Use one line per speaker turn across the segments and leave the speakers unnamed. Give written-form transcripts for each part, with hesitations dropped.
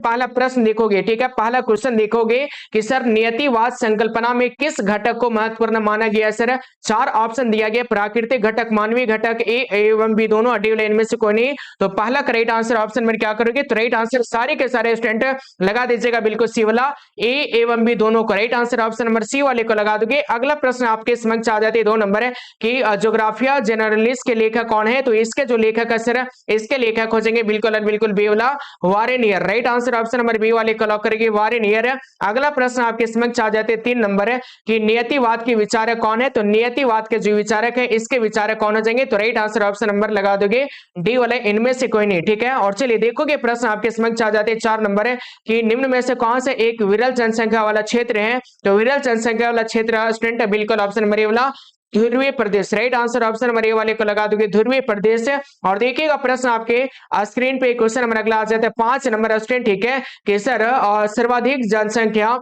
पहला प्रश्न देखोगे, ठीक है, पहला क्वेश्चन देखोगे कि सर नियतिवाद संकल्पना में किस घटक को महत्वपूर्ण माना गया सर। चार ऑप्शन दिया गया, प्राकृतिक घटक, मानवीय घटक, ए एवं बी दोनों, डी वाले इनमें से कोई नहीं। तो पहला करेक्ट आंसर ऑप्शन में क्या करोगे, तो राइट आंसर सारे के सारे स्टूडेंट लगा दीजिएगा बिल्कुल सी वाला, ए एवं बी दोनों को right answer option number C वाले को लगा दोगे। अगला प्रश्न आपके समक्ष आ जाते 2 नंबर है कि ज्योग्राफिया जनरलिस्ट के लेखक कौन है। तो इसके जो लेखक है सर, इसके लेखक हो जाएंगे बिल्कुल बिल्कुल बी वाला वारेनियर, right answer option number B वाले को लॉक करेंगे वारेनियर। अगला प्रश्न आपके समक्ष आ जाते 3 नंबर है कि नियतिवाद के विचारक कौन है। तो नियतिवाद के जो विचारक है, इसके विचारक कौन हो जाएंगे, तो राइट आंसर ऑप्शन नंबर लगा दोगे डी वाले इनमें से कोई नहीं, ठीक है। और चलिए देखोगे प्रश्न आपके समक्ष आ जाते 4 नंबर है कि निम्न में से कौन से एक विरल जनसंख्या वाला क्षेत्र है। तो विरल जनसंख्या वाला क्षेत्र स्टूडेंट बिल्कुल ऑप्शन नंबर ए वाला ध्रुवीय प्रदेश, right answer option number A वाले को लगा दोगे ध्रुवीय प्रदेश। और देखिएगा प्रश्न आपके स्क्रीन पे क्वेश्चन नंबर अगला आ जाता है 5 नंबर स्टूडेंट, ठीक है, कि सर सर्वाधिक जनसंख्या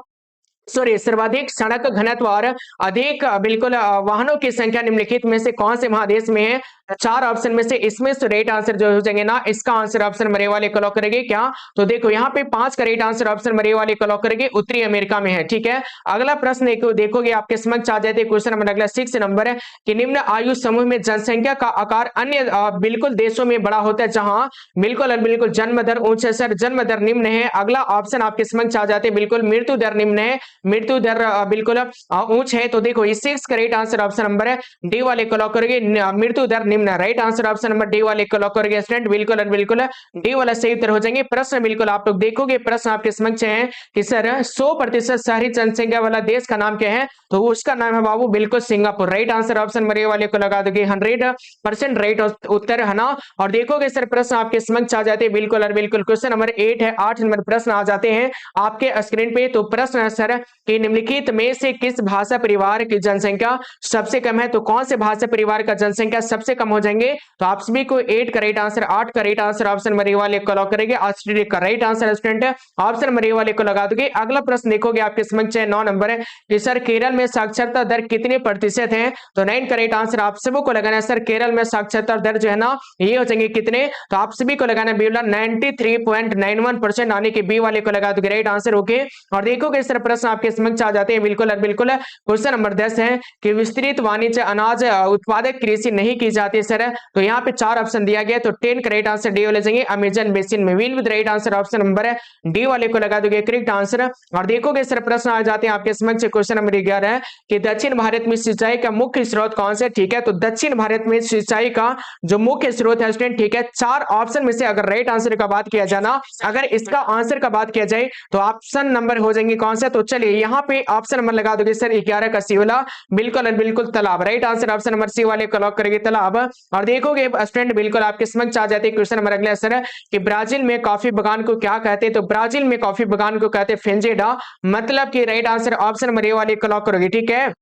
सर्वाधिक सड़क घनत्व और अधिक बिल्कुल वाहनों की संख्या निम्नलिखित में से कौन से महादेश में है। 4 ऑप्शन में से इसमें से राइट आंसर जो हो जाएंगे ना, इसका आंसर ऑप्शन मरे वाले को लॉक करेंगे क्या। तो देखो यहाँ पे 5 का राइट आंसर ऑप्शन मरे वाले को लॉक करेंगे, उत्तरी अमेरिका में है, ठीक है। अगला प्रश्न देखोगे आपके समक्ष आ जाते क्वेश्चन नंबर अगला 6 नंबर है कि निम्न आयु समूह में जनसंख्या का आकार अन्य बिल्कुल देशों में बड़ा होता है जहां बिल्कुल जन्म दर ऊंच है सर, जन्म दर निम्न है। अगला ऑप्शन आपके समक्ष आ जाते बिल्कुल मृत्यु दर निम्न है, मृत्यु दर बिल्कुल ऊंच है। तो देखो इस 6 का राइट आंसर ऑप्शन नंबर है डी वाले को लॉक करेंगे, मृत्यु दर निम्न, right answer option number D वाले को लॉक करेंगे स्टूडेंट, बिल्कुल डी वाला सही उत्तर हो जाएंगे। प्रश्न बिल्कुल आप लोग देखोगे प्रश्न आपके समक्ष है कि सर 100% शहरी जनसंख्या वाला देश का नाम क्या है। तो उसका नाम है बाबू बिल्कुल Singapore, right answer option number A वाले को लगा दोगे 100% राइट उत्तर है ना। और देखोगे सर प्रश्न आपके समक्ष आ जाते हैं बिल्कुल क्वेश्चन नंबर 8 है, 8 नंबर प्रश्न आ जाते हैं आपके स्क्रीन पे। तो प्रश्न है सर कि निम्नलिखित में से किस भाषा परिवार की जनसंख्या सबसे कम है। तो कौन से भाषा परिवार का जनसंख्या सबसे कम हो जाएंगे। तो आप सभी को 8 का राइट आंसर, 8 का right answer option number A वाले को लॉक करेंगे, ऑस्ट्रेलिया का right answer student option number A वाले को लगा दोगे। अगला प्रश्न देखोगे आपके समक्ष है 9 नंबर है कि सर केरल में साक्षरता दर कितने प्रतिशत है। तो 9 का राइट आंसर आप सभी को लगाना है सर, केरल में साक्षरता दर जो है ना ये हो जाएंगे कितने। तो आप सभी को लगाना है 93.91% आने के बी वाले को लगा दोगे राइट आंसर, ओके। और देखोगे सर प्रश्न आपके समक्ष आ जाते हैं बिल्कुल क्वेश्चन नंबर 10 है कि विस्तृत वाणिज्य अनाज उत्पादक कृषि नहीं की जाती सर। तो यहाँ पे 4 ऑप्शन दिया गया, तो 10 का राइट आंसर डी वाले जाएंगे अमेजन बेसिन में, will with right answer option number है डी वाले को लगा दोगे करेक्ट आंसर। और देखोगे सर प्रश्न आ जाते हैं आपके समक्ष क्वेश्चन नंबर 11 है कि दक्षिण भारत में सिंचाई का मुख्य स्रोत कौन से, ठीक है। तो दक्षिण भारत में सिंचाई का जो मुख्य स्रोत है स्टूडेंट, ठीक है, 4 ऑप्शन में से अगर राइट आंसर का बात किया जाना, अगर इसका आंसर का बात किया जाए तो ऑप्शन नंबर हो जाएंगे कौन सा। तो चलिए यहाँ पे ऑप्शन नंबर लगा दोगे सर 11 का सी वाला बिल्कुल तालाब, right answer option number C वाले को लॉक करेंगे तालाब। और देखोगे स्टूडेंट बिल्कुल आपके समक्ष आ जाते हैं क्वेश्चन नंबर अगला सर कि ब्राजील में कॉफी बागान को क्या कहते हैं। तो ब्राजील में कॉफी बागान को कहते हैं फेंजेडा, मतलब कि right answer option number A वाले को लॉक करोगे, ठीक है।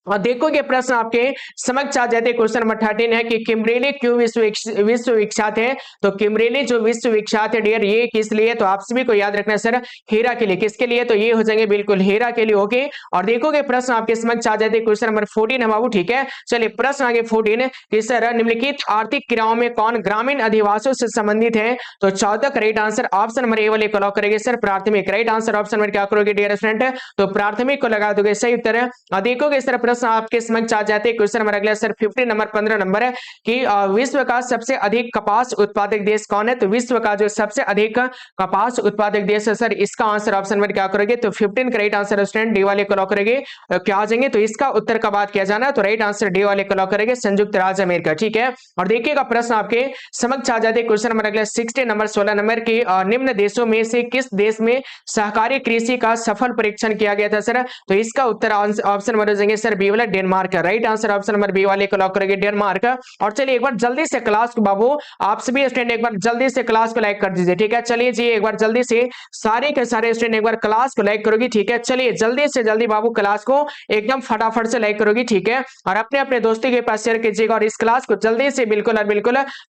और देखोगे प्रश्न आपके समक्ष आ जाते क्वेश्चन नंबर 13 है कि किम्बरेली क्यों विश्व विख्यात है। तो किम्बरेली जो विश्व विख्यात है डियर ये किस लिए। तो आप सभी को याद रखना सर हीरा के लिए, किसके लिए। तो ये हो जाएंगे बिल्कुल हीरा के लिए, ओके। और देखोगे प्रश्न आपके समक्ष आ जाते क्वेश्चन नंबर 14 है बाबू, ठीक है। चलिए प्रश्न आगे 14 कि सर निम्नलिखित आर्थिक क्रियाओं में कौन ग्रामीण अधिवासियों से संबंधित है। तो 14 का right answer option number A वाले को लॉक करेंगे सर प्राथमिक, राइट आंसर ऑप्शन नंबर क्या करोगे डियर स्टूडेंट, तो प्राथमिक को लगा दोगे सही उत्तर है। देखोगे सर प्रश्न आपके समक्ष आ जाते हैं क्वेश्चन नंबर अगला सर 15 नंबर 15 नंबर है कि विश्व का सबसे अधिक कपास उत्पादक देश कौन है। तो विश्व का जो सबसे अधिक कपास उत्पादक देश है सर, इसका आंसर ऑप्शन नंबर क्या करोगे। तो 15 का राइट आंसर स्टूडेंट डी वाले को लॉक करेंगे क्या आ जाएंगे। तो इसका उत्तर का बात किया जाना तो राइट आंसर डी वाले को लॉक करेंगे संयुक्त राज्य अमेरिका, ठीक है। और देखिएगा प्रश्न आपके समक्ष आ जाते हैं क्वेश्चन नंबर अगला 16 नंबर 16 नंबर की निम्न देशों में से किस देश में सहकारी कृषि का सफल परीक्षण किया गया था सर। तो इसका उत्तर ऑप्शन नंबर हो जाएंगे सर बी वाला Denmark, right answer option number B वाले को लॉक करेंगे डेनमार्क। और चलिए एक बार जल्दी से क्लास को बाबू आप सभी स्टूडेंट एक बार जल्दी से क्लास को लाइक कर दीजिए, ठीक है। चलिए जी एक बार जल्दी से सारे के सारे स्टूडेंट एक बार क्लास को लाइक करोगी, ठीक है। चलिए जल्दी से जल्दी बाबू क्लास को एकदम फटाफट से लाइक करोगी, ठीक है। और अपने अपने दोस्तों के पास शेयर कीजिएगा और इस क्लास को जल्दी से बिल्कुल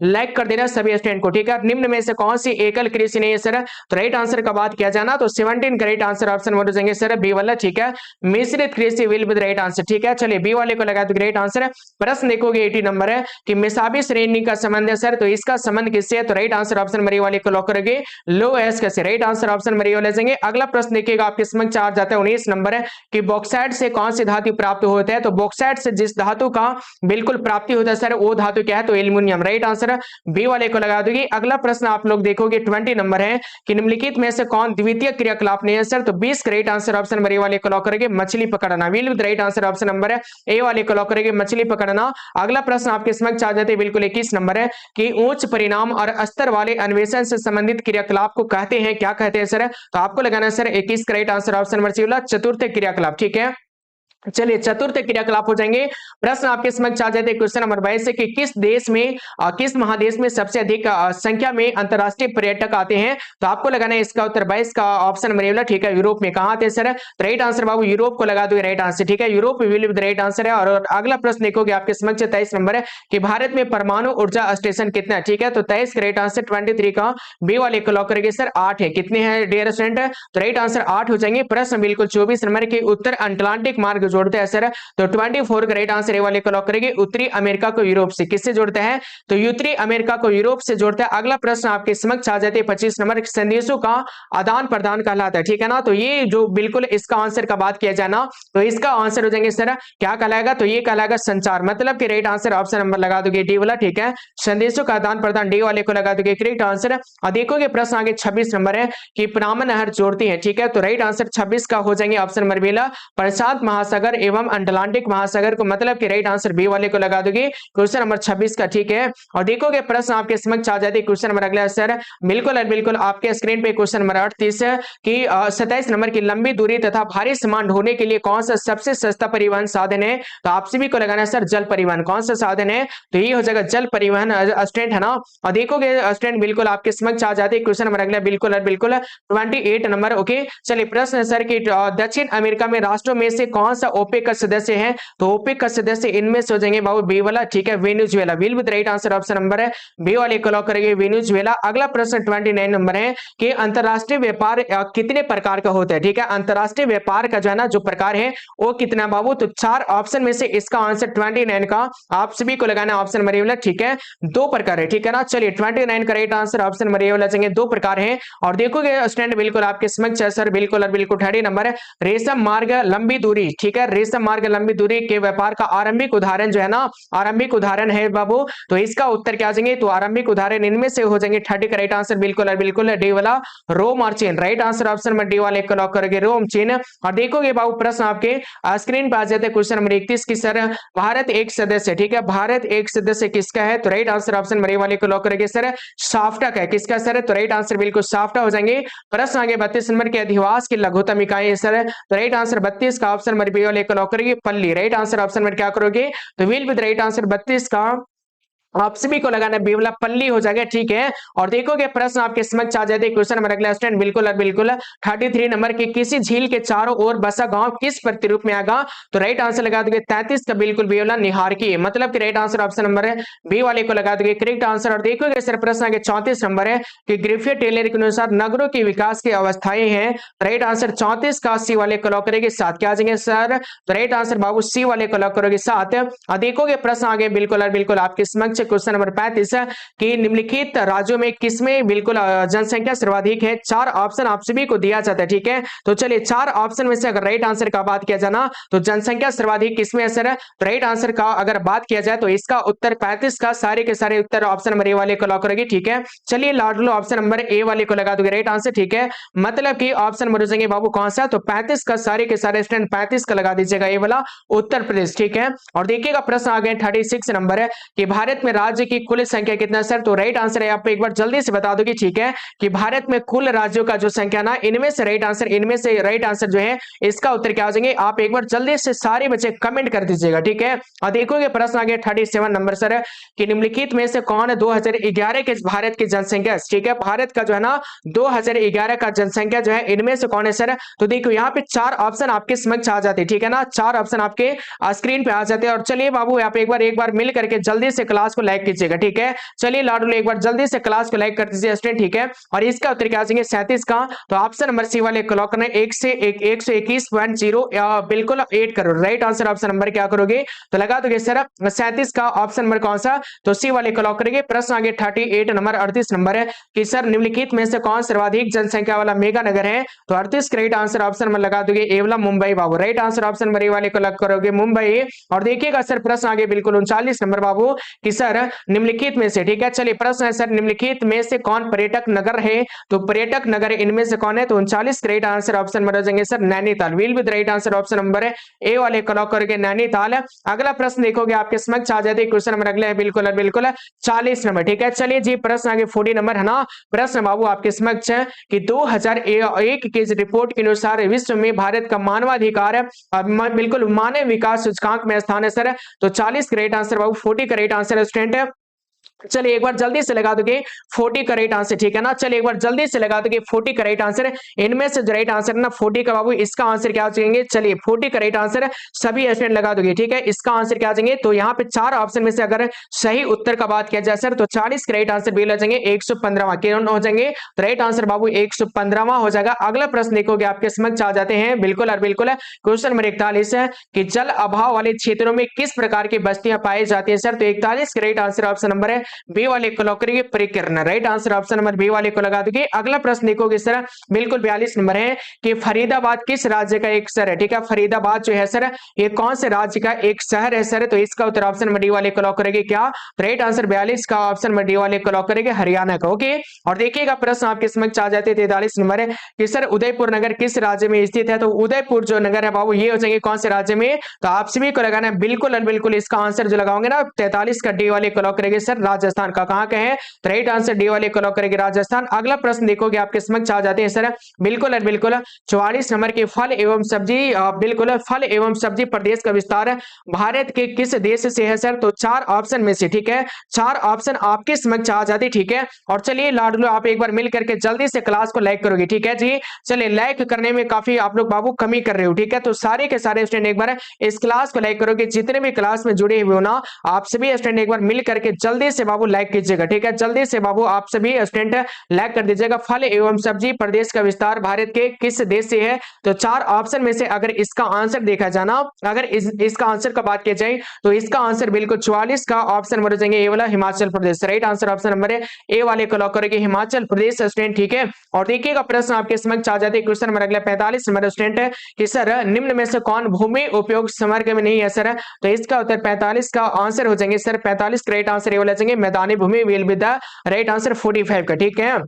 लाइक कर देना सभी स्टूडेंट को, ठीक है। निम्न में से कौन सी एकल कृषि नहीं है सर। तो राइट आंसर का बात किया जाना तो 17 का राइट आंसर ऑप्शन हो जाएंगे सर बी वाला, ठीक है। मिश्रित कृषि will be the right answer, ठीक है। ठीक है। चलिए बी वाले को लगा दो राइट आंसर। प्रश्न देखोगे 80 नंबर है कि मिसाबी श्रेणी का संबंध है सर, तो इसका संबंध किससे है? तो right answer option number A वाले को लॉक करेंगे, लो एस कैसे, right answer option number A वाले जाएंगे। अगला प्रश्न देखिएगा आपके समक्ष आ जाता है 19 नंबर है कि बॉक्साइट से कौन सी धातु प्राप्त होता है? तो बॉक्साइट से जिस धातु का बिल्कुल प्राप्ति होता है सर वो धातु क्या है? तो एल्यूमिनियम, राइट आंसर बी वाले को लगा दोगे। अगला प्रश्न आप लोग देखोगे 20 नंबर है कि निम्नलिखित में से कौन द्वितीय क्रियाकलाप नहीं है सर? तो 20 right answer option number A वाले को लॉक करेंगे, मछली पकड़ना, will write answer option number है ए वाले को लॉक करेंगे, मछली पकड़ना। अगला प्रश्न आपके समक्ष आ जाते हैं बिल्कुल 21 नंबर है कि उच्च परिणाम और स्तर वाले अन्वेषण से संबंधित क्रियाकलाप को कहते हैं, क्या कहते हैं सर? तो आपको लगाना है sir 21 right answer option number C वाला चतुर्थ क्रियाकलाप, ठीक है। चलिए चतुर्थ क्रियाकलाप हो जाएंगे। प्रश्न आपके समक्ष आ जाते हैं क्वेश्चन नंबर 22 से कि किस देश में किस महादेश में सबसे अधिक संख्या में अंतरराष्ट्रीय पर्यटक आते हैं? तो आपको लगाना है इसका उत्तर 22 का ऑप्शन नंबर ए, ठीक है। यूरोप में कहां आते हैं सर? तो राइट आंसर बाबू यूरोप को लगा दो राइट आंसर, ठीक है। Europe will be the right answer है। और अगला प्रश्न देखोगे आपके समक्ष 23 नंबर है कि भारत में परमाणु ऊर्जा स्टेशन कितना है? ठीक है, तो 23 राइट आंसर 23 का बी वाले को लॉक करेंगे सर 8 है। कितने हैं डियर स्टूडेंट? तो राइट आंसर 8 हो जाएंगे। प्रश्न बिल्कुल 24 नंबर के उत्तर अटलांटिक मार्ग जोड़ते हैं सर, तो 24 का राइट आंसर ए वाले को लॉक करेंगे। उत्तरी अमेरिका को यूरोप से किससे जोड़ते हैं? तो उत्तरी अमेरिका को यूरोप से जोड़ता है। अगला प्रश्न आपके समक्ष आ जाते हैं 25 नंबर, संदेशों का आदान प्रदान कहलाता है, ठीक है ना। तो ये जो बिल्कुल इसका आंसर का बात किया जाए ना तो इसका आंसर हो जाएंगे सर क्या कहलाएगा? तो ये कहलाएगा संचार, मतलब कि राइट आंसर ऑप्शन नंबर लगा दोगे डी वाला, ठीक है। संदेशों का आदान प्रदान डी वाले को लगा दोगे करेक्ट आंसर। और देखोगे प्रश्न आगे 26 नंबर है कि पनामा नहर जोड़ती है, ठीक है। तो राइट आंसर 26 का हो जाएंगे ऑप्शन नंबर बी प्रशांत महासागर एवं अटलांटिक महासागर को, मतलब कि राइट आंसर बी वाले को लगा दोगे क्वेश्चन नंबर 26 का, ठीक है। और देखोगे प्रश्न आपके समक्ष आ जाते क्वेश्चन नंबर अगला सर बिल्कुल आपके स्क्रीन पे क्वेश्चन नंबर 38 की 27 नंबर की लंबी दूरी तथा भारी सामान ढोने के लिए कौन सा सबसे सस्ता परिवहन साधन है? तो आप सभी को लगाना है सर जल परिवहन। कौन सा साधन है? तो ये हो जाएगा जल परिवहन स्टूडेंट, है ना। और देखोगे स्टूडेंट बिल्कुल आपके समक्ष आ जाते क्वेश्चन नंबर अगला बिल्कुल 28 नंबर, ओके। चलिए प्रश्न है सर कि दक्षिण अमेरिका में राष्ट्रों में से कौन सा ओपेक का सदस्य है? तो ओपेक का सदस्य इनमें से हो जाएंगे बाबू बी वाला, ठीक है, Venezuela will with right answer option number है बी वाले को लॉक करेंगे वेनेजुएला। अगला प्रश्न 29 नंबर है कि अंतरराष्ट्रीय व्यापार कितने प्रकार का होता है? ठीक है, अंतरराष्ट्रीय व्यापार का जो है ना जो प्रकार है वो कितना बाबू? तो 4 ऑप्शन में से इसका आंसर 29 का आप सभी को लगाना ऑप्शन नंबर ए वाला, ठीक है। 2 प्रकार है, ठीक है ना। चलिए 29 का right answer option number A वाला जाएंगे, 2 प्रकार है। और देखोगे स्टूडेंट बिल्कुल आपके समक्ष सर बिल्कुल 30 नंबर है रेशम मार्ग लंबी दूरी, ठीक है। रेशम मार्ग लंबी दूरी के व्यापार का आरंभिक उदाहरण जो है ना, आरंभिक उदाहरण है बाबू, तो इसका उत्तर क्या आ जाएंगे? तो आरंभिक उदाहरण इनमें से हो जाएंगे 30 का राइट आंसर बिल्कुल डी वाला रोम और चीन, right answer option number D वाले को लॉक करेंगे रोम चीन। और देखोगे बाबू प्रश्न आपके स्क्रीन पर आ जाते हैं क्वेश्चन नंबर 31 की सर भारत एक सदस्य, ठीक है, भारत एक सदस्य किसका है? तो right answer option number A वाले को लॉक करेंगे सर साफ्टा का है, किसका सर? तो राइट आंसर बिल्कुल साफ्टा हो जाएंगे। प्रश्न आगे 32 नंबर के अधिवास की लघुतम इकाई है सर, तो राइट आंसर 32 का ऑप्शन नंबर बी वाले को लॉक करेंगे पल्ली, राइट आंसर ऑप्शन नंबर क्या करोगे? तो विल विद राइट आंसर 32 का आप सभी को लगाना बी वाला पल्ली हो जाएगा, ठीक है। और देखोगे प्रश्न आपके समक्ष आ जाते क्वेश्चन नंबर अगला स्टूडेंट बिल्कुल 33 नंबर की किसी झील के चारों ओर बसा गांव किस प्रतिरूप में आएगा? तो राइट आंसर लगा दोगे 33 का बिल्कुल बी वाला निहार की, मतलब कि राइट आंसर ऑप्शन नंबर है बी वाले को लगा दोगे करेक्ट आंसर। और देखोगे सर प्रश्न आगे 34 नंबर है कि ग्रिफिथ टेलर के अनुसार नगरों के विकास की अवस्थाएं हैं, राइट आंसर 34 का सी वाले को लॉक करेंगे 7 क्या आ जाएंगे सर? तो राइट आंसर बाबू सी वाले को लॉक करोगे 7। और देखोगे प्रश्न आगे बिल्कुल आपके समक्ष क्वेश्चन नंबर 35 कि निम्नलिखित राज्यों में किसमें बिल्कुल जनसंख्या सर्वाधिक है? 4 ऑप्शन आप सभी को दिया जाता है, ठीक है। तो चलिए 4 ऑप्शन में से अगर राइट आंसर का बात किया जाना तो जनसंख्या सर्वाधिक किसमें है सर? तो राइट आंसर का अगर बात किया जाए तो इसका उत्तर 35 का सारे के सारे उत्तर ऑप्शन नंबर ए वाले को लॉक करेगी, ठीक है। चलिए लाडलो ऑप्शन नंबर ए वाले को लगा दोगे राइट आंसर, ठीक है। मतलब कि ऑप्शन नंबर हो जाएंगे बाबू कौन सा? तो 35 का सारे के सारे स्टूडेंट 35 का लगा दीजिएगा ए वाला उत्तर प्रदेश, ठीक है। और देखिएगा प्रश्न आ गए 36 नंबर है कि भारत में राज्य की कुल संख्या कितना सर? तो राइट आंसर है आप एक बार जल्दी से बता दोगे, ठीक है, कि भारत में कुल राज्यों का जो संख्या ना इनमें से राइट आंसर जो है इसका उत्तर क्या हो जाएंगे? आप एक बार जल्दी से सारे बच्चे कमेंट कर दीजिएगा, ठीक है। और देखोगे प्रश्न आ गया 37 नंबर सर कि निम्नलिखित में से कौन 2011 के भारत की जनसंख्या, ठीक है, भारत का जो है ना 2011 का जनसंख्या जो है इनमें से कौन है सर? तो देखो यहाँ पे 4 ऑप्शन आपके समक्ष आ जाते हैं, ठीक है ना, 4 ऑप्शन आपके स्क्रीन पे आ जाते हैं। और चलिए बाबू आप एक बार मिल करके जल्दी से क्लास को को लाइक कीजिएगा, ठीक है। चलिए लाडू एक बार जल्दी से क्लास को लाइक कर दीजिए स्टूडेंट, ठीक है। और इसका उत्तर क्या आ जाएंगे 37 का, तो ऑप्शन नंबर सी वाले को लॉक करना है 121.0 बिल्कुल 8 crore, right answer option number क्या करोगे, तो लगा दोगे सर 37 का ऑप्शन नंबर कौन सा, तो सी वाले को लॉक करेंगे। प्रश्न आगे 38 नंबर 38 नंबर है कि सर निम्नलिखित में से कौन सर्वाधिक जनसंख्या वाला मेगा नगर है, तो 38 राइट आंसर ऑप्शन नंबर लगा दोगे ए वाला मुंबई बाबू, right answer option number A वाले को लॉक करोगे मुंबई। और देखिएगा सर प्रश्न आगे बिल्कुल 39 नंबर बाबू कि सर निम्नलिखित में से, ठीक है। चलिए प्रश्न है सर निम्नलिखित में से कौन पर्यटक नगर है, तो पर्यटक नगर इनमें से कौन है, तो 39 राइट आंसर ऑप्शन नंबर हो जाएंगे sir Nainital, will with right answer option number है ए वाले को लॉक करके नैनीताल। अगला प्रश्न देखोगे आपके समक्ष आ जाते क्वेश्चन नंबर अगले है बिल्कुल बिल्कुल 40 नंबर, ठीक है। चलिए जी प्रश्न आगे 40 नंबर है ना, प्रश्न बाबू आपके समक्ष है कि 2001 की रिपोर्ट के अनुसार विश्व में भारत का मानवाधिकार बिल्कुल मानव विकास सूचकांक में स्थान है सर, तो 40 का राइट आंसर बाबू 40 का राइट आंसर स्टूडेंट है। चलिए एक बार जल्दी से लगा दोगे 40 का राइट आंसर, ठीक है ना। चलिए एक बार जल्दी से लगा दोगे 40 का राइट आंसर, इनमें से जो राइट आंसर ना 40 का बाबू इसका आंसर क्या हो जाएंगे, चलिए 40 का राइट आंसर सभी स्टूडेंट लगा दोगे, ठीक है। इसका आंसर क्या आ जाएंगे, तो यहाँ पे 4 ऑप्शन में से अगर सही उत्तर का बात किया जाए सर, तो 40 का राइट आंसर बिल हो जाएंगे 115वां, किरण हो जाएंगे तो राइट आंसर बाबू 115वां हो जाएगा। अगला प्रश्न देखोगे आपके समक्ष आ जाते हैं बिल्कुल और बिल्कुल क्वेश्चन नंबर 41 है कि जल अभाव वाले क्षेत्रों में किस प्रकार की बस्तियां पाई जाती है सर, तो 41 का राइट आंसर ऑप्शन नंबर है बी वाले को करेंगे परिकीर्ण, right answer option number B वाले को लगा दोगे। अगला प्रश्न देखोगे सर बिल्कुल 42 नंबर है कि फरीदाबाद किस राज्य का एक शहर है, ठीक है। फरीदाबाद जो है सर ये कौन से राज्य का एक शहर है सर, तो इसका उत्तर ऑप्शन नंबर डी वाले को लॉक करेंगे क्या, राइट आंसर 42 का ऑप्शन नंबर डी वाले को लॉक करेंगे हरियाणा का, ओके। और देखिएगा प्रश्न आपके समक्ष आ जाते 43 नंबर है कि सर उदयपुर नगर किस राज्य में स्थित है, तो उदयपुर जो नगर है बाबू ये हो जाएंगे कौन से राज्य में, तो आप सभी को लगाना है बिल्कुल और बिल्कुल इसका आंसर जो लगाओगे ना 43 का डी वाले को लॉक करेंगे सर राजस्थान का, कहां का है, तो राइट आंसर डी वाले को लॉक करेंगे राजस्थान। अगला प्रश्न देखोगे आपके समक्ष आ जाते हैं सर बिल्कुल और बिल्कुल 44 नंबर के फल एवं सब्जी बिल्कुल फल एवं सब्जी प्रदेश का विस्तार भारत के किस देश से है सर, तो 4 ऑप्शन में से, ठीक है, 4 ऑप्शन आपके समक्ष आ जाते, ठीक है। और चलिए लाडलो आप एक बार मिल करके जल्दी से क्लास को लाइक करोगे, ठीक है जी। चलिए लाइक करने में काफी आप लोग बाबू कमी कर रहे हो, ठीक है, तो सारे के सारे स्टूडेंट एक बार इस क्लास को लाइक करोगे, जितने भी क्लास में जुड़े हुए हो ना आप सभी स्टूडेंट एक बार मिल करके जल्दी से बाबू लाइक कीजिएगा, ठीक है। जल्दी से बाबू आप सभी स्टूडेंट लाइक कर दीजिएगा। फल एवं सब्जी प्रदेश का विस्तार भारत के किस देश से है, तो 4 ऑप्शन में से अगर इसका आंसर देखा जाना, अगर इसका आंसर का बात की जाए तो इसका आंसर बिल्कुल 44 का ऑप्शन नंबर हो जाएंगे ए वाला Himachal Pradesh, right answer option number है ए वाले को लॉक करेंगे हिमाचल प्रदेश स्टूडेंट, ठीक है। और देखिएगा प्रश्न आपके समक्ष आ जाते हैं क्वेश्चन नंबर अगला 45 नंबर स्टूडेंट है कि सर निम्न में से कौन भूमि उपयोग समर्ग में नहीं है सर, तो इसका उत्तर 45 का आंसर हो जाएंगे सर 45 राइट आंसर ए वाला जाएंगे मैदानी भूमि will be the right answer 45 का, ठीक है।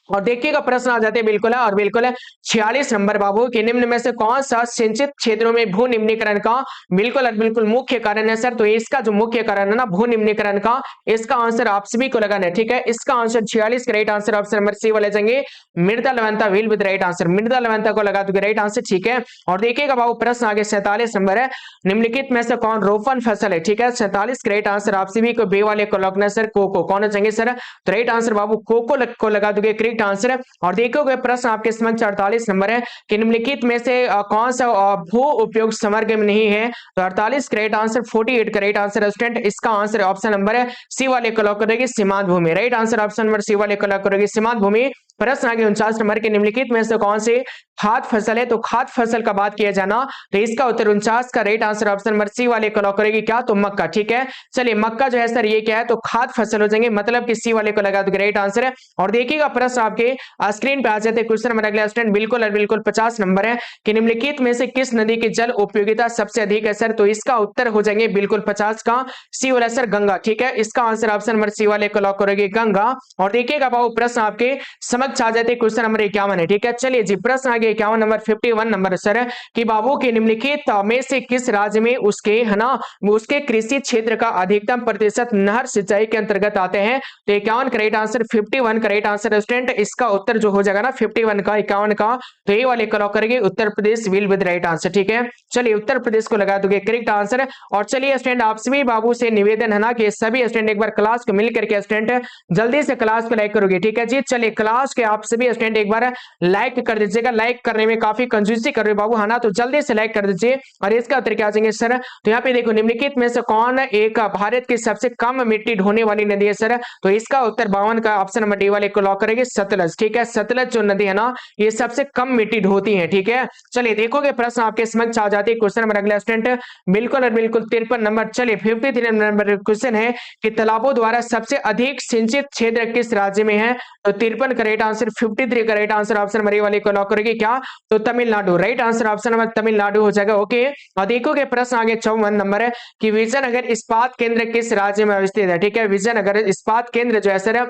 और देखिएगा प्रश्न आ जाते हैं बिल्कुल है और बिल्कुल है 46 नंबर बाबू कि निम्न में से कौन सा सिंचित क्षेत्रों में भू निम्नीकरण का बिल्कुल और बिल्कुल मुख्य कारण है सर, तो इसका जो मुख्य कारण है ना भू निम्नीकरण का, इसका आंसर आप सभी को लगाना है, ठीक है। इसका आंसर 46 का right answer option number C वाले जाएंगे मृदा लवणता विल विद राइट आंसर, मृदा लवणता को लगा दोगे राइट आंसर, ठीक है। और देखिएगा बाबू प्रश्न आगे 47 नंबर है निम्नलिखित में से कौन रोपण फसल है, ठीक है। 47 का राइट आंसर आप सभी को बी वाले को लगना सर कोको, कौन हो जाएंगे सर, तो राइट आंसर बाबू कोको को लगा दोगे करेक्ट आंसर। और देखोगे प्रश्न आपके समक्ष 48 नंबर है कि निम्नलिखित में से कौन सा भू उपयोग समर्ग में नहीं है, तो 48 का राइट आंसर 48 का राइट आंसर स्टूडेंट इसका आंसर ऑप्शन नंबर है सी वाले को लॉक करेगी सीमांत भूमि, right answer option number C वाले को लॉक करेगी सीमांत भूमि। प्रश्न आगे 49 नंबर के निम्नलिखित में से कौन से खाद्य फसल है, तो खाद्य फसल का बात किया जाना, तो इसका उत्तर 49 का right answer option number C वाले को लॉक करेगी क्या, तो मक्का, ठीक है। चलिए मक्का जो है सर ये क्या है, तो खाद्य फसल हो जाएंगे, मतलब कि सी वाले को लगा दोगे राइट आंसर है। और देखिएगा प्रश्न आपके स्क्रीन पे आ जाते हैं क्वेश्चन नंबर अगला स्टूडेंट बिल्कुल और बिल्कुल 50 नंबर है कि निम्नलिखित में से किस नदी की जल उपयोगिता सबसे अधिक है सर, तो इसका उत्तर हो जाएंगे बिल्कुल 50 का सी वाला सर गंगा, ठीक है। इसका आंसर ऑप्शन नंबर सी वाले को लॉक करेगी गंगा। और देखिएगा बाबू प्रश्न आपके समक्ष आ जाते क्वेश्चन नंबर 51 है, ठीक है। चलिए जी प्रश्न आगे 51 नंबर 51 नंबर सर है कि बाबू के निम्नलिखित में से किस राज्य में उसके है ना उसके कृषि क्षेत्र का अधिकतम प्रतिशत नहर सिंचाई के अंतर्गत आते हैं, तो 51 का राइट आंसर 51 का राइट आंसर स्टूडेंट इसका उत्तर जो हो जाएगा ना 51 का 51 का, तो ये वाले को करेंगे Uttar Pradesh will with right answer, ठीक है। चलिए उत्तर प्रदेश को लगा दोगे करेक्ट आंसर। और चलिए स्टूडेंट आप सभी बाबू से निवेदन है ना कि सभी स्टूडेंट एक बार क्लास को मिल करके स्टूडेंट जल्दी से क्लास को लाइक करोगे, ठीक है जी। चलिए क्लास रिक्वेस्ट कि आप सभी स्टूडेंट एक बार लाइक कर दीजिएगा, लाइक करने में काफी कंजूसी कर रहे हो बाबू, है ना, तो जल्दी से लाइक कर दीजिए। और इसका उत्तर क्या आ जाएंगे सर, तो यहाँ पे देखो निम्नलिखित में से कौन एक भारत की सबसे कम मिट्टी ढोने वाली नदी है सर, तो इसका उत्तर 52 का ऑप्शन नंबर डी वाले को लॉक करेंगे, सतलज। ठीक है, सतलज जो नदी है ना ये सबसे कम मिट्टी ढोती है। ठीक है, चलिए देखोगे प्रश्न आपके समक्ष आ जाती है। क्वेश्चन नंबर अगला स्टूडेंट बिल्कुल और बिल्कुल 53 नंबर। चलिए 53 नंबर क्वेश्चन है कि तालाबों द्वारा सबसे अधिक सिंचित क्षेत्र किस राज्य में है, तो 53 का राइट आंसर, 53 का right answer option number A वाले को लॉक करेंगे क्या, तो Tamil Nadu. Right answer option number Tamil Nadu हो जाएगा। ओके, और देखोगे प्रश्न आगे 54 नंबर है कि विजयनगर इस्पात केंद्र किस राज्य में अवस्थित है। ठीक है, विजयनगर इस्पात केंद्र जो है सर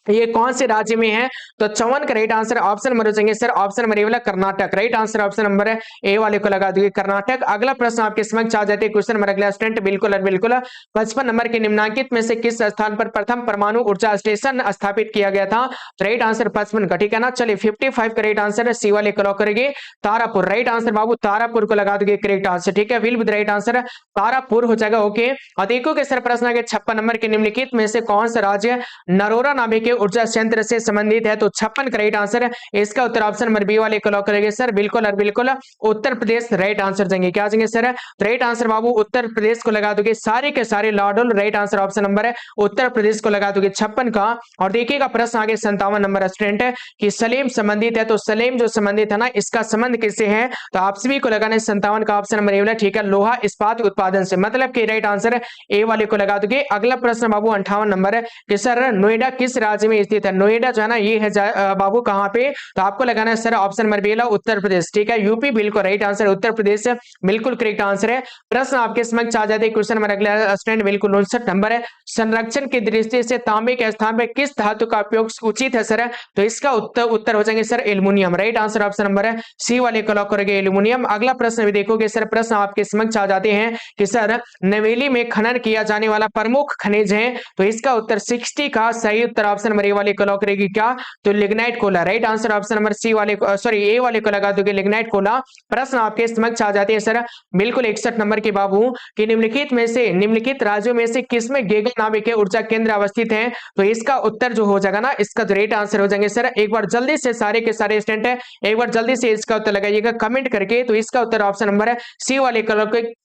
ये कौन से राज्य में है, तो 54 का राइट आंसर ऑप्शन नंबर हो जाएंगे सर, ऑप्शन नंबर ए वाला Karnataka. Right answer option number A वाले को लगा दीजिए कर्नाटक। अगला प्रश्न आपके समक्ष आ जाते हैं। क्वेश्चन नंबर अगला स्टूडेंट बिल्कुल और बिल्कुल 55 नंबर के निम्नलिखित में से किस स्थान पर प्रथम परमाणु ऊर्जा स्टेशन स्थापित किया गया था, राइट आंसर 55 का। ठीक है ना, चलिए 55 का राइट आंसर सी वाले को लॉक करेंगे तारापुर। राइट आंसर बाबू तारापुर को लगा दोगे करेक्ट आंसर। ठीक है, will with right answer Tarapur हो जाएगा। ओके, और देखोगे सर प्रश्न आगे 56 नंबर के निम्नलिखित में से कौन सा राज्य नरोरा नाभिकीय ऊर्जा संयंत्र से संबंधित है, तो 56 का राइट आंसर है, इसका उत्तर ऑप्शन नंबर बी वाले को लॉक करेंगे सर, बिल्कुल और बिल्कुल उत्तर प्रदेश। राइट आंसर देंगे क्या देंगे सर, राइट आंसर बाबू उत्तर प्रदेश को लगा दोगे सारे के सारे लॉडल। राइट आंसर ऑप्शन नंबर है उत्तर प्रदेश को लगा दोगे 56 का। और देखिएगा प्रश्न आगे 57 नंबर स्टूडेंट है कि सलेम संबंधित है, तो सलेम जो संबंधित है ना इसका संबंध किससे है, तो आप सभी को लगाना है 57 का ऑप्शन नंबर ए वाला। ठीक है, लोहा इस्पात उत्पादन से, मतलब कि राइट आंसर ए वाले को लगा दोगे। अगला प्रश्न बाबू 58 नंबर है कि सर नोएडा किस राज्य में स्थित है, नोएडा जो है ना ये है बाबू कहां पे, तो आपको लगाना है sir option number B Uttar Pradesh. ठीक है, यूपी बिल्कुल राइट आंसर, उत्तर प्रदेश बिल्कुल करेक्ट आंसर है। प्रश्न आपके समक्ष आ जाते हैं। क्वेश्चन नंबर अगला स्टूडेंट बिल्कुल 59 नंबर है, संरक्षण की दृष्टि से तांबे के स्थान पर किस धातु का उपयोग उचित है सर, तो इसका उत्तर हो जाएंगे sir aluminium. Right answer option number है सी वाले को लॉक करेंगे एल्युमिनियम। अगला प्रश्न भी देखोगे सर, प्रश्न आपके समक्ष आ जाते हैं कि सर नवेली में खनन किया जाने वाला प्रमुख खनिज है, तो इसका उत्तर 60 का सही उत्तर ऑप्शन नंबर ए वाले को लॉक करेगी क्या, तो लिग्नाइट कोला। Right answer option number C वाले को सॉरी ए वाले को लगा दोगे लिग्नाइट कोला। प्रश्न आपके समक्ष आ जाते हैं सर बिल्कुल 61 नंबर के बाबू कि निम्नलिखित में से निम्नलिखित राज्यों में से किसमें गीगा नाभिकीय ऊर्जा केंद्र अवस्थित है, तो इसका उत्तर जो हो जाएगा ना इसका जो राइट आंसर हो जाएंगे सर, एक बार जल्दी से सारे के सारे स्टूडेंट है एक बार जल्दी से इसका उत्तर लगाइएगा कमेंट करके, तो इसका उत्तर ऑप्शन नंबर है सी वाले को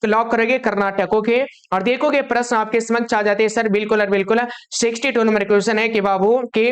लॉक करेंगे कर्नाटक। ओके, और देखोगे प्रश्न आपके समक्ष आ जाते हैं सर बिल्कुल और बिल्कुल 62 नंबर क्वेश्चन है कि बाबू के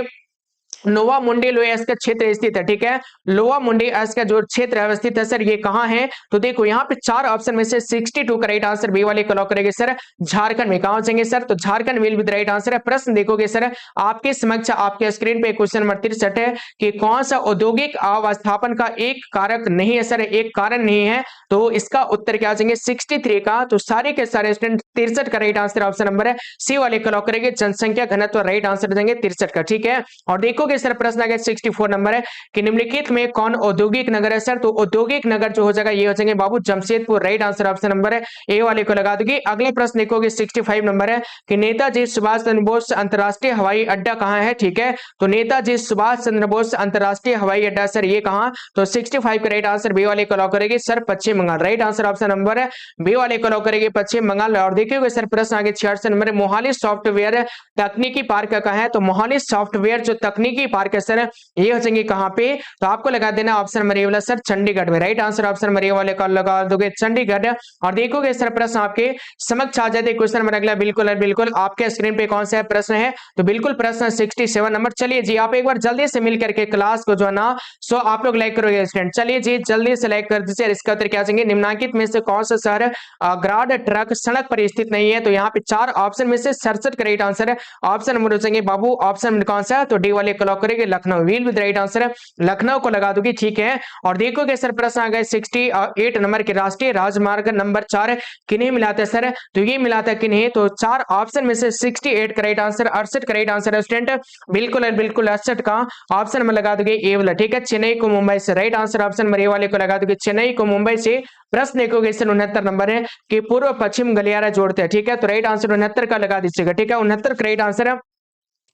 नोवा मुंडी लोएस का क्षेत्र स्थित है। ठीक है, लोवा मुंडी एस का जो क्षेत्र अवस्थित है सर ये कहां है, तो देखो यहाँ पे चार ऑप्शन में से 62 का राइट आंसर बी वाले को लॉक करेंगे सर, झारखंड में। कहां जाएंगे सर, तो Jharkhand will with right answer है। प्रश्न देखोगे सर आपके समक्ष आपके स्क्रीन पे क्वेश्चन नंबर 63 है कि कौन सा औद्योगिक अवस्थापन का एक कारक नहीं है सर, एक कारण नहीं है, तो इसका उत्तर क्या जाएंगे 63 का। तो सारे के सारे स्टूडेंट 63 का राइट आंसर ऑप्शन नंबर है सी वाले को लॉक करेंगे जनसंख्या घनत्व। राइट आंसर देंगे 63 का। ठीक है, और देखो सर प्रश्न आ गया 64 नंबर है कि निम्नलिखित में कौन औद्योगिक नगर है सर, तो औद्योगिक नगर जो हो जाएगा ये हो जाएंगे बाबू Jamshedpur. Right answer option number है ए वाले को लगा दोगे। अगले प्रश्न देखोगे 65 नंबर है कि नेताजी सुभाष चंद्र बोस अंतरराष्ट्रीय हवाई अड्डा कहां है। ठीक है, तो नेताजी सुभाष चंद्र बोस अंतरराष्ट्रीय हवाई अड्डा सर ये कहां, तो 65 का राइट आंसर बी वाले को लॉक करेंगे sir Paschim Bengal. Right answer option number है बी वाले को लॉक करेंगे पश्चिम बंगाल। और देखिएगा सर प्रश्न आगे 66 नंबर मोहाली सॉफ्टवेयर तकनीकी पार्क कहां है, तो मोहाली सॉफ्टवेयर जो तकनीकी पार्क है सर ये हो जाएंगे कहां पे, तो आपको लगा देना ऑप्शन नंबर ए वाला सर चंडीगढ़ में। Right answer option number A वाले का लगा दोगे चंडीगढ़। और देखोगे सर प्रश्न आपके समक्ष आ जाते क्वेश्चन नंबर अगला बिल्कुल और बिल्कुल आपके स्क्रीन पे कौन सा प्रश्न है, तो बिल्कुल प्रश्न 67 नंबर। चलिए जी आप एक बार जल्दी से मिल करके क्लास को जो है ना सो आप लोग लाइक करोगे स्टूडेंट, चलिए जी जल्दी से लाइक कर दीजिए। इसका उत्तर क्या जाएंगे निम्नलिखित में से कौन सा शहर ग्राड ट्रक सड़क पर स्थित नहीं है, तो यहाँ पे चार ऑप्शन में से 67 का राइट आंसर है ऑप्शन नंबर हो जाएंगे बाबू ऑप्शन नंबर कौन सा, तो डी वाले को लॉक करेंगे Lucknow. Will with right answer Lucknow को लगा दोगी। ठीक है, और देखोगे सर प्रश्न आ गए 68 नंबर के राष्ट्रीय राजमार्ग नंबर 4 किन्हें मिलाता है सर, तो ये मिलाता है किन्हें, तो चार ऑप्शन में से 68 का राइट आंसर 68 का राइट आंसर है स्टूडेंट बिल्कुल और बिल्कुल 68 का ऑप्शन में लगा दोगे ए वाला। ठीक है, चेन्नई को मुंबई से। Right answer option number A वाले को लगा दोगे चेन्नई को मुंबई से। प्रश्न देखोगे सर 69 नंबर है कि पूर्व पश्चिम गलियारा जोड़ते हैं। ठीक है, तो राइट आंसर 69 का लगा दीजिएगा। ठीक है, 69 का राइट आंसर है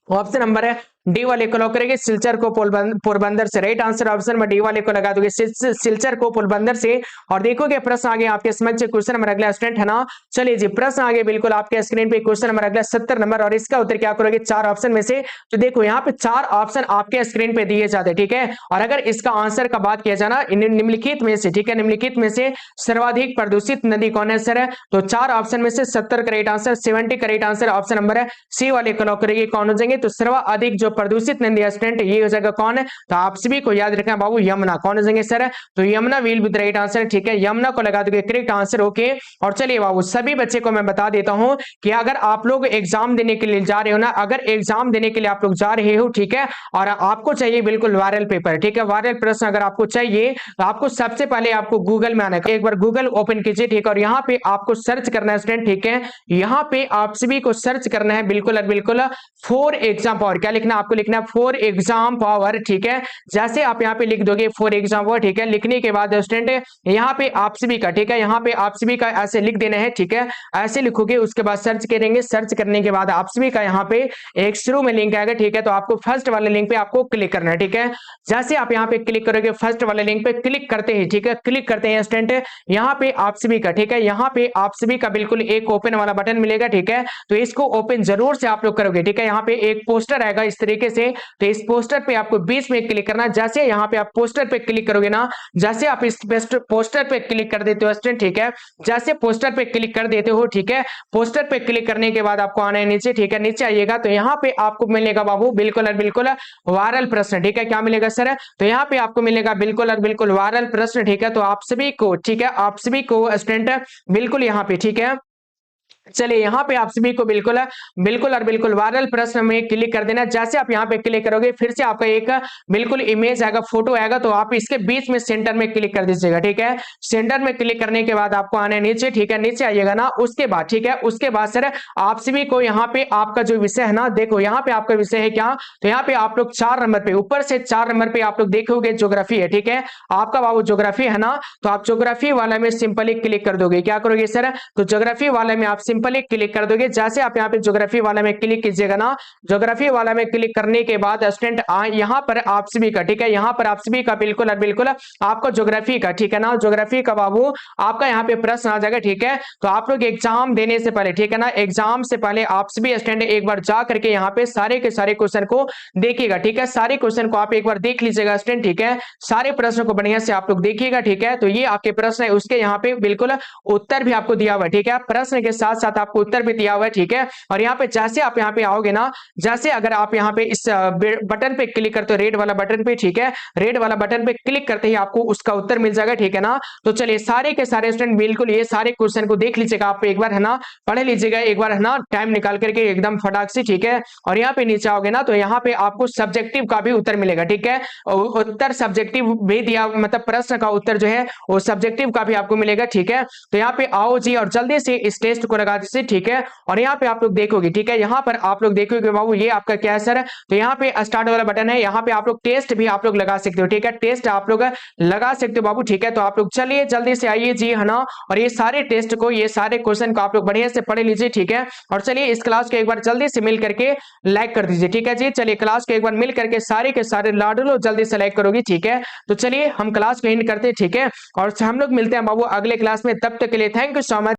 ऑप्शन नंबर है डी वाले को लॉक करेंगे, सिलचर को पोरबंदर से। Right answer option number D वाले को लगा दोगे, सिलचर को पोरबंदर से। और देखोगे प्रश्न आगे आपके समझ से, क्वेश्चन नंबर अगला स्टूडेंट है ना। चलिए जी प्रश्न आगे बिल्कुल आपके स्क्रीन पे, क्वेश्चन नंबर अगला 70 नंबर, और इसका उत्तर क्या करोगे 4 ऑप्शन में से। तो देखो यहाँ पे 4 ऑप्शन आपके स्क्रीन पे दिए जाते हैं, ठीक है। और अगर इसका आंसर का बात किया जाना निम्नलिखित में से, ठीक है, निम्नलिखित में से सर्वाधिक प्रदूषित नदी कौन है सर? तो 4 ऑप्शन में से 70 correct answer, 70 correct answer option number है सी वाले को लॉक करेंगे। कौन हो जाएंगे? तो सर्वाधिक जो प्रदूषित नदी स्टूडेंट ये हो जाएगा कौन है? तो आप सभी को याद रखना बाबू, यमुना। कौन हो जाएंगे सर? तो Yamuna will be the right answer, ठीक है, यमुना को लगा दोगे करेक्ट आंसर। ओके, और चलिए बाबू सभी बच्चे को मैं बता देता हूं कि अगर आप लोग एग्जाम देने के लिए जा रहे हो ना, अगर एग्जाम देने के लिए आप लोग जा रहे हो, ठीक है, और आपको चाहिए बिल्कुल वायरल पेपर, ठीक है, वायरल प्रश्न अगर आपको चाहिए तो आपको सबसे पहले आपको गूगल में आना है। एक बार गूगल ओपन कीजिए, ठीक है, और यहाँ पे आपको सर्च करना है स्टूडेंट, ठीक है, यहाँ पे आप सभी को सर्च करना है बिल्कुल और बिल्कुल फॉर एग्जाम पावर। क्या लिखना है आपको? लिखना है फॉर एग्जाम पावर, ठीक है। जैसे आप यहाँ पे लिख दोगे फॉर एग्जाम पावर, ठीक है, लिखने के बाद स्टूडेंट यहाँ पे आप सभी का, ठीक है, यहाँ पे आप सभी का ऐसे लिख देना है, ठीक है, ऐसे लिखोगे, उसके बाद सर्च करेंगे, सर्च करने के बाद आप सभी का यहाँ पे एक शुरू में लिंक आएगा, ठीक है, तो आपको फर्स्ट वाले लिंक पे आपको क्लिक करना है, ठीक है। जैसे आप यहाँ पे क्लिक करोगे फर्स्ट वाले लिंक पे क्लिक करते हैं, ठीक है, क्लिक करते हैं स्टूडेंट, यहाँ पे आप सभी का, ठीक है, यहाँ पे आप सभी का बिल्कुल एक ओपन वाला बटन मिलेगा, ठीक है, तो इसको ओपन जरूर से आप लोग करोगे, ठीक है। यहाँ पे एक पोस्टर आएगा इस तरीके से, तो इस पोस्टर पे आपको बीच में क्लिक करना है। जैसे यहाँ पे आप पोस्टर पे क्लिक करोगे ना, जैसे आप इस पोस्टर पे क्लिक कर देते हो स्टूडेंट, ठीक है, जैसे पोस्टर पे क्लिक कर देते हो, ठीक है, पोस्टर पे क्लिक करने के बाद आपको आना है नीचे, ठीक है, नीचे आइएगा तो यहाँ पे आपको मिलेगा बाबू बिल्कुल और बिल्कुल वायरल प्रश्न, ठीक है, क्या मिलेगा सर? तो यहाँ पे आपको मिलेगा बिल्कुल और बिल्कुल वायरल प्रश्न, ठीक है। तो आप सभी को, ठीक है, आप सभी को स्टूडेंट बिल्कुल यहाँ पे, ठीक है, चलिए यहाँ पे आप सभी को बिल्कुल और बिल्कुल वायरल प्रश्न में क्लिक कर देना। जैसे आप यहाँ पे क्लिक करोगे फिर से आपका एक बिल्कुल इमेज आएगा, फोटो आएगा, तो आप इसके बीच में सेंटर में क्लिक कर दीजिएगा, ठीक है। सेंटर में क्लिक करने के बाद आपको आना है नीचे, ठीक है, नीचे आइएगा ना, उसके बाद, ठीक है, उसके बाद सर आप सभी को यहाँ पे आपका जो विषय है ना, देखो यहाँ पे आपका विषय है क्या, तो यहाँ पे आप लोग 4 नंबर पे, ऊपर से 4 नंबर पे आप लोग देखोगे ज्योग्राफी है, ठीक है, आपका बाबू ज्योग्राफी है ना, तो आप ज्योग्राफी वाला में सिंपली क्लिक कर दोगे। क्या करोगे सर? तो ज्योग्राफी वाले में आप सिंपली क्लिक कर दोगे। जैसे आप यहाँ पे ज्योग्राफी वाला में क्लिक कीजिएगा ना, ज्योग्राफी वाला में क्लिक करने के बाद स्टूडेंट यहाँ पर आप सभी का, ठीक है, यहाँ पर आप सभी का बिल्कुल और बिल्कुल आपको ज्योग्राफी का, ठीक है ना, ज्योग्राफी का बाबू आपका यहाँ पे प्रश्न आ जाएगा, ठीक है। तो आप लोग एग्जाम देने से पहले, ठीक है ना, एग्जाम से पहले आप सभी स्टूडेंट एक बार जा करके यहाँ पे सारे के सारे क्वेश्चन को देखिएगा, ठीक है, सारे क्वेश्चन को आप एक बार देख लीजिएगा स्टूडेंट, ठीक है, सारे प्रश्न को बढ़िया से आप लोग देखिएगा, ठीक है। तो ये आपके प्रश्न है, उसके यहाँ पे बिल्कुल उत्तर भी आपको दिया हुआ है, ठीक है, प्रश्न के साथ साथ आपको उत्तर भी दिया हुआ है, ठीक है। और यहाँ पे जैसे आप यहाँ पे आओगे ना, जैसे अगर आप यहाँ पे इस बटन पे क्लिक करते हो, रेड वाला बटन पे, ठीक है, रेड वाला बटन पे क्लिक करते ही आपको उसका उत्तर मिल जाएगा, ठीक है ना। तो चलिए सारे के सारे स्टूडेंट बिल्कुल ये सारे क्वेश्चन को देख लीजिएगा, आप एक बार है ना, पढ़ लीजिएगा एक बार है ना, टाइम निकाल करके एकदम फटाक से, ठीक है। और यहाँ पे नीचे आओगे ना, तो यहाँ पे आपको सब्जेक्टिव का भी उत्तर मिलेगा, ठीक है, उत्तर सब्जेक्टिव भी दिया, मतलब प्रश्न का उत्तर जो है वो सब्जेक्टिव का भी आपको मिलेगा, ठीक है। तो यहाँ पे आओ जी और जल्दी से इस टेस्ट को लगा दीजिए, ठीक है। और यहाँ पे आप लोग देखोगे, ठीक है, यहाँ पर आप लोग देखोगे बाबू ये आपका क्या है सर, तो यहाँ पे स्टार्ट वाला बटन है, यहाँ पे आप लोग टेस्ट भी आप लोग लगा सकते हो, ठीक है, टेस्ट आप लोग लगा सकते हो बाबू, ठीक है। तो आप लोग चलिए जल्दी से आइए जी है ना, और ये सारे टेस्ट को, ये सारे क्वेश्चन को आप लोग बढ़िया से पढ़ लीजिए, ठीक है। और चलिए इस क्लास को एक बार जल्दी से मिल करके लाइक कर दीजिए, ठीक है जी। चलिए क्लास को एक बार मिल करके सारे के सारे लाडलो जल्दी से लाइक करोगी, ठीक है। तो चलिए हम क्लास को एंड करते हैं, ठीक है, और हम लोग मिलते हैं बाबू अगले क्लास में, तब तक के लिए थैंक यू सो मच।